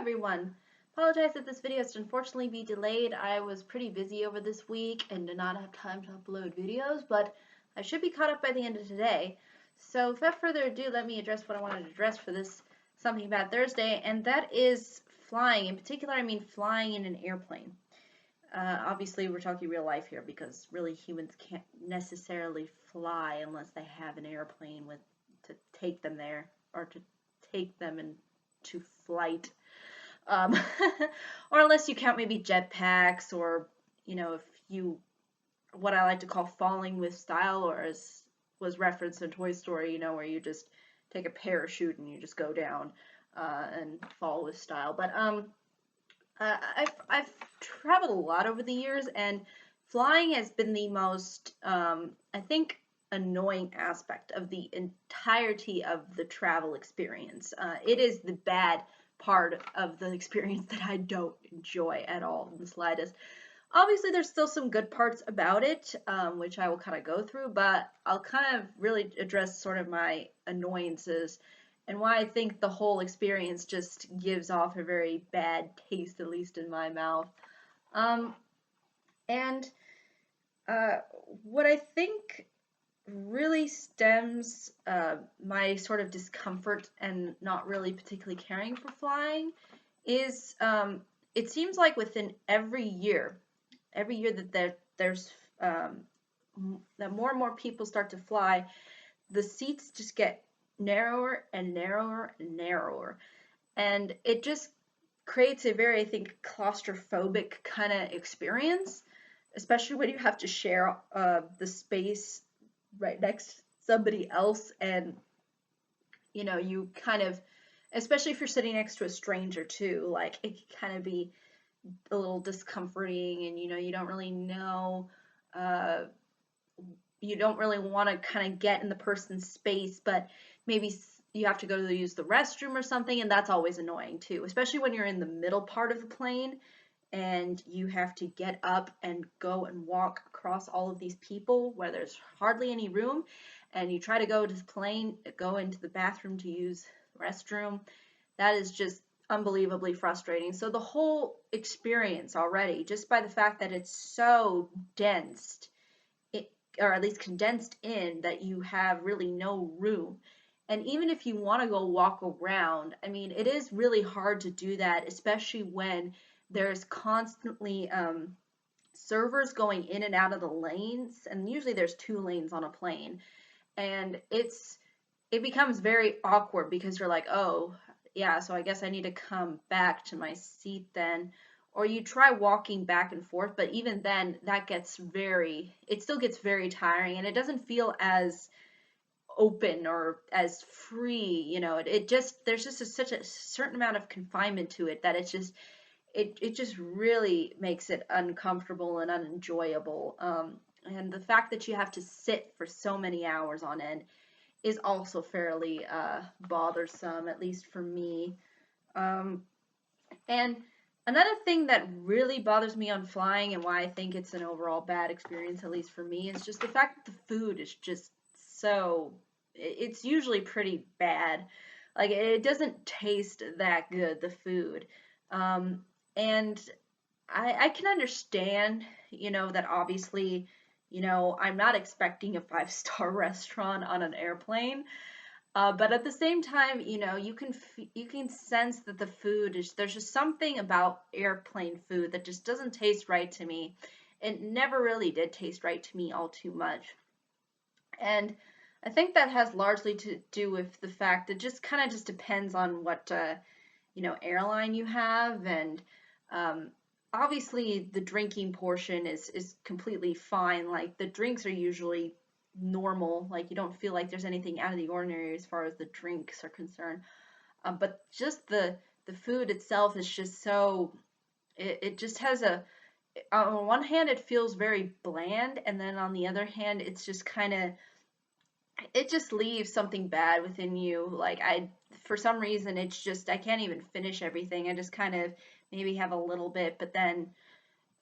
everyone. Apologize if this video has to unfortunately be delayed. I was pretty busy over this week and did not have time to upload videos, but I should be caught up by the end of today. So without further ado, let me address what I wanted to address for this Something Bad Thursday, and that is flying. In particular, I mean flying in an airplane. Obviously, we're talking real life here because really humans can't necessarily fly unless they have an airplane to take them there or to take them into flight. Um, or unless you count maybe jetpacks or, if you, what I like to call falling with style, or as was referenced in Toy Story, where you just take a parachute and you just go down and fall with style. But I've traveled a lot over the years, and flying has been the most, I think, annoying aspect of the entirety of the travel experience. It is the bad part of the experience that I don't enjoy at all in the slightest. Obviously, there's still some good parts about it, which I will kind of go through, but I'll kind of really address sort of my annoyances and why I think the whole experience just gives off a very bad taste, at least in my mouth. Um, and what I think really stems my sort of discomfort and not really particularly caring for flying is it seems like within every year that there's that more and more people start to fly, the seats just get narrower and narrower and narrower, and it just creates a very, I think, claustrophobic kind of experience, especially when you have to share the space right next to somebody else, and you kind of, especially if you're sitting next to a stranger too, like it can kind of be a little discomforting, and you don't really know, you don't really want to kind of get in the person's space, but maybe you have to go to use the restroom or something, and that's always annoying too, especially when you're in the middle part of the plane and you have to get up and go and walk across all of these people where there's hardly any room, and you try to go to the plane, go into the bathroom to use the restroom. That is just unbelievably frustrating. So the whole experience already, just by the fact that it's so dense, or at least condensed in, that you have really no room. And even if you want to go walk around, I mean, it is really hard to do that, especially when there's constantly servers going in and out of the lanes, and usually there's 2 lanes on a plane, and it becomes very awkward because you're like, oh yeah, so I guess I need to come back to my seat then. Or you try walking back and forth, but even then it still gets very tiring, and it doesn't feel as open or as free. There's just such a certain amount of confinement to it that it just really makes it uncomfortable and unenjoyable. And the fact that you have to sit for so many hours on end is also fairly bothersome, at least for me. And another thing that really bothers me on flying, and why I think it's an overall bad experience, at least for me, is just the fact that the food is just it's usually pretty bad. Like, it doesn't taste that good, the food. And I can understand, that obviously, I'm not expecting a 5-star restaurant on an airplane. But at the same time, you can sense that there's just something about airplane food that just doesn't taste right to me. It never really did taste right to me all too much. And I think that has largely to do with the fact that just kind of just depends on what, airline you have. And obviously the drinking portion is completely fine. Like, the drinks are usually normal, like you don't feel like there's anything out of the ordinary as far as the drinks are concerned, but just the food itself is just so, it just has on one hand it feels very bland, and then on the other hand it's just kind of, it just leaves something bad within you. Like, for some reason, it's just, I can't even finish everything. I just kind of maybe have a little bit, but then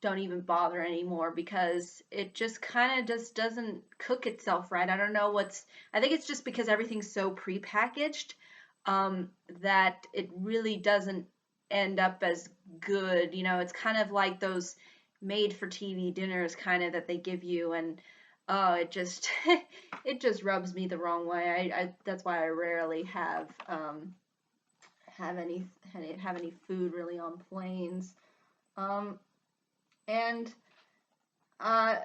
don't even bother anymore because it just kind of just doesn't cook itself right. I don't know I think it's just because everything's so prepackaged, that it really doesn't end up as good. It's kind of like those made for TV dinners kind of that they give you, and oh, it just it just rubs me the wrong way. That's why I rarely have any food really on planes. Um, and uh,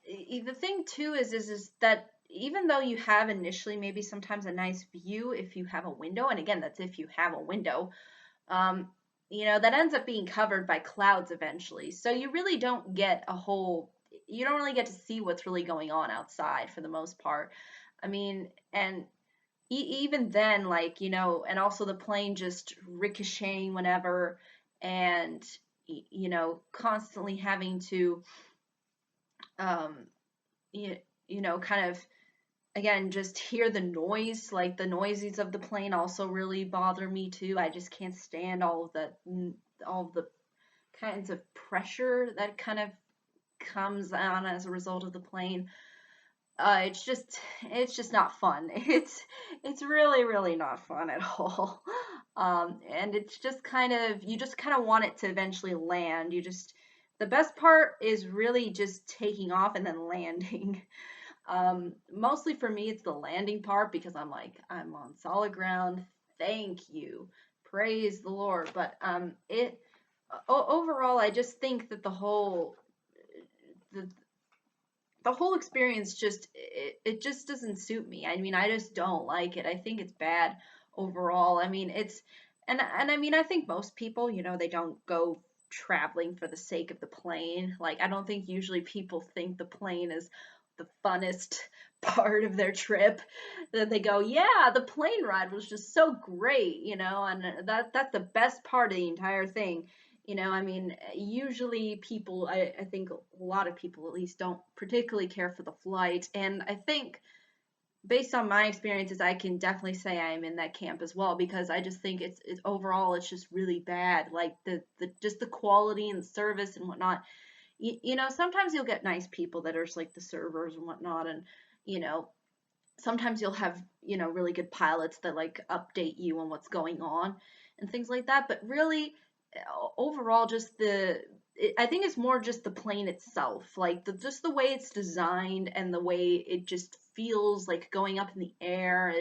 the thing too is that even though you have initially maybe sometimes a nice view if you have a window, and again, that's if you have a window, um, that ends up being covered by clouds eventually. So you don't really get to see what's really going on outside for the most part. I mean, and even then, like, and also the plane just ricocheting whenever, and, constantly having to, um, you, kind of, again, just hear the noise, like the noises of the plane also really bother me too. I just can't stand all of the kinds of pressure that kind of comes on as a result of the plane. It's just not fun. It's really really not fun at all. And it's just you just kind of want it to eventually land. The best part is really just taking off and then landing. Mostly for me, it's the landing part because I'm like, I'm on solid ground. Thank you. Praise the Lord. But overall, I just think that the, the whole experience it just doesn't suit me. I mean, I just don't like it. I think it's bad overall. I mean, and I mean, I think most people, they don't go traveling for the sake of the plane. Like, I don't think usually people think the plane is the funnest part of their trip. That they go, yeah, the plane ride was just so great, and that's the best part of the entire thing. I mean, usually people, I think a lot of people at least don't particularly care for the flight. And I think based on my experiences, I can definitely say I'm in that camp as well because I just think it's overall, it's just really bad. Like just the quality and the service and whatnot. Sometimes you'll get nice people that are just like the servers and whatnot. And, you know, sometimes you'll have, really good pilots that like update you on what's going on and things like that. But really, overall, I think it's more just the plane itself, like just the way it's designed and the way it just feels like going up in the air.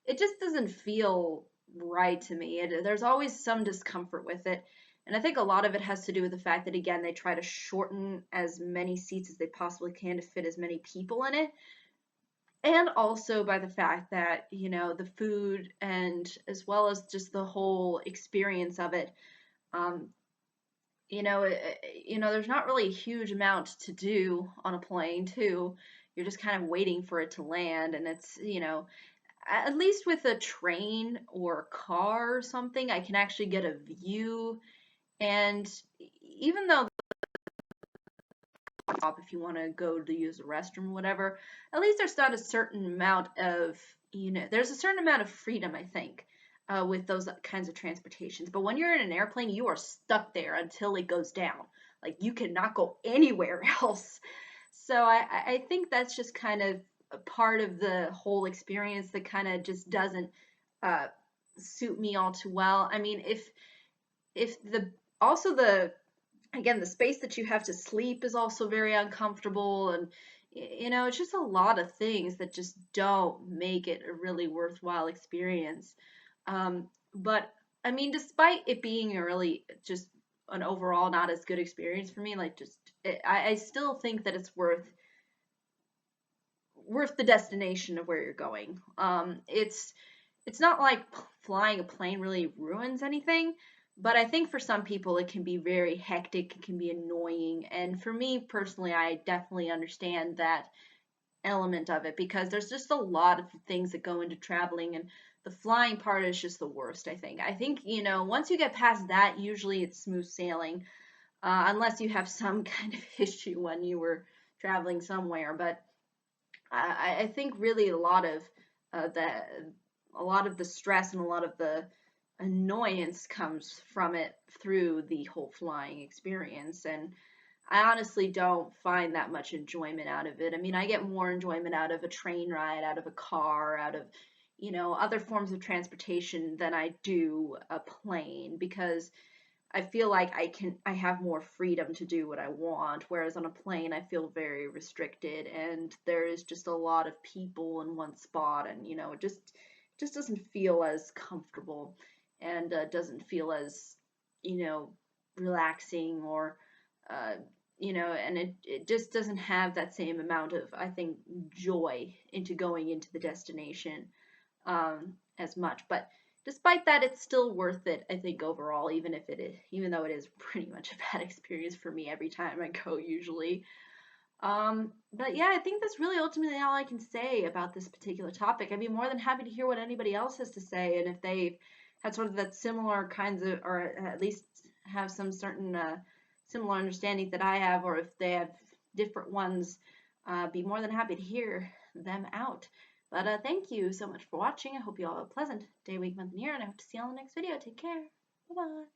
It just doesn't feel right to me. There's always some discomfort with it. And I think a lot of it has to do with the fact that, again, they try to shorten as many seats as they possibly can to fit as many people in it, and also by the fact that the food and as well as just the whole experience of it, um, there's not really a huge amount to do on a plane too. You're just kind of waiting for it to land, and it's at least with a train or a car or something, I can actually get a view. And even though if you want to go to use the restroom or whatever, at least there's not a certain amount of, there's a certain amount of freedom, I think, with those kinds of transportations. But when you're in an airplane, you are stuck there until it goes down. Like, you cannot go anywhere else. So I think that's just kind of a part of the whole experience that kind of just doesn't uh, suit me all too well. I mean, if the also the again, the space that you have to sleep is also very uncomfortable, and it's just a lot of things that just don't make it a really worthwhile experience. But I mean, despite it being a really just an overall not as good experience for me, like I still think that it's worth the destination of where you're going. It's not like flying a plane really ruins anything, but I think for some people it can be very hectic, it can be annoying, and for me personally, I definitely understand that element of it because there's just a lot of things that go into traveling, and the flying part is just the worst, I think. I think, once you get past that, usually it's smooth sailing, unless you have some kind of issue when you were traveling somewhere, but I think really a lot of the stress and a lot of the annoyance comes from it through the whole flying experience. And I honestly don't find that much enjoyment out of it. I mean, I get more enjoyment out of a train ride, out of a car, out of, you know, other forms of transportation than I do a plane, because I feel like I have more freedom to do what I want, whereas on a plane I feel very restricted, and there is just a lot of people in one spot, and you know, it just doesn't feel as comfortable, and doesn't feel as, you know, relaxing, or uh, you know, and it just doesn't have that same amount of, I think, joy into going into the destination as much. But despite that, it's still worth it, I think, overall, even though it is pretty much a bad experience for me every time I go usually. But yeah, I think that's really ultimately all I can say about this particular topic. I'd be more than happy to hear what anybody else has to say, and if they've had sort of that similar kinds of, or at least have some certain similar understanding that I have, or if they have different ones, be more than happy to hear them out. But thank you so much for watching. I hope you all have a pleasant day, week, month, and year, and I hope to see you all in the next video. Take care. Bye bye.